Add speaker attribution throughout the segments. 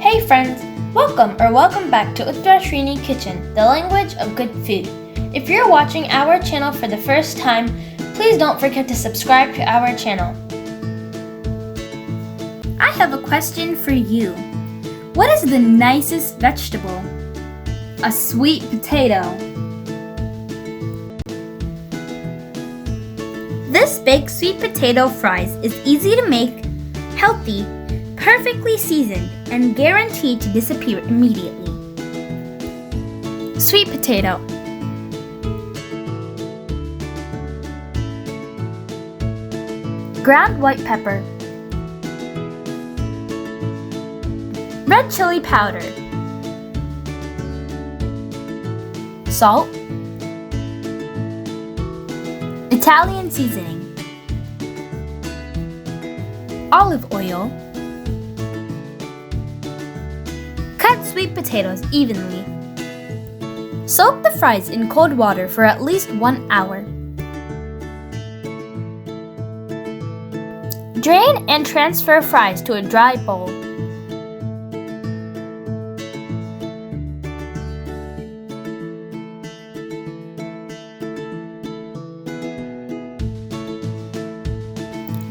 Speaker 1: Hey friends, welcome back to Uttarashrini Kitchen, the language of good food. If you're watching our channel for the first time, please don't forget to subscribe to our channel. I have a question for you. What is the nicest vegetable? A sweet potato. This baked sweet potato fries is easy to make, healthy, perfectly seasoned, and guaranteed to disappear immediately. Sweet potato. Ground white pepper. Red chili powder. Salt. Italian seasoning. Olive oil. Cut sweet potatoes evenly. Soak the fries in cold water for at least 1 hour. Drain and transfer fries to a dry bowl.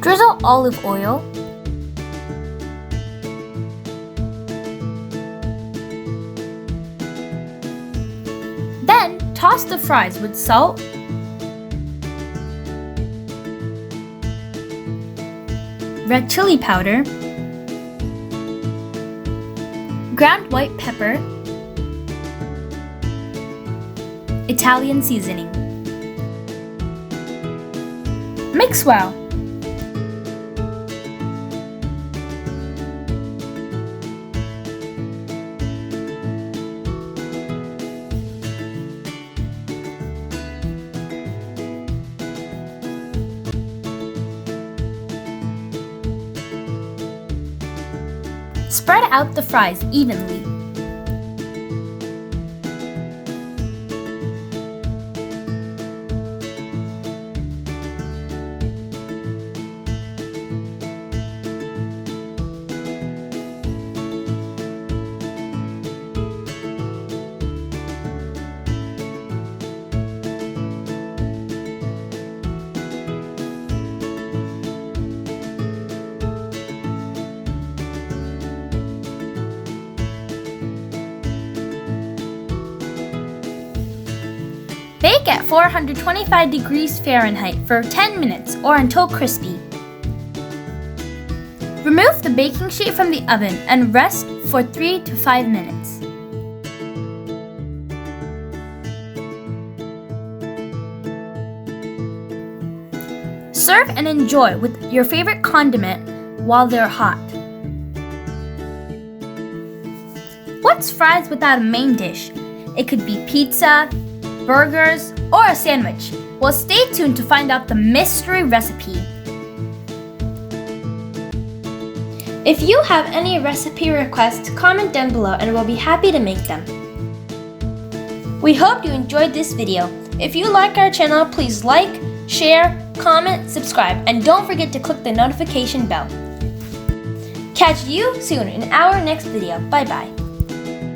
Speaker 1: Drizzle olive oil. Then toss the fries with salt, red chili powder, ground white pepper, Italian seasoning. Mix well. Spread out the fries evenly. Bake at 425 degrees Fahrenheit for 10 minutes or until crispy. Remove the baking sheet from the oven and rest for 3 to 5 minutes. Serve and enjoy with your favorite condiment while they're hot. What's fries without a main dish? It could be pizza, burgers, or a sandwich. Well, stay tuned to find out the mystery recipe. If you have any recipe requests, comment down below and we'll be happy to make them. We hope you enjoyed this video. If you like our channel, please like, share, comment, subscribe, and don't forget to click the notification bell. Catch you soon in our next video. Bye bye.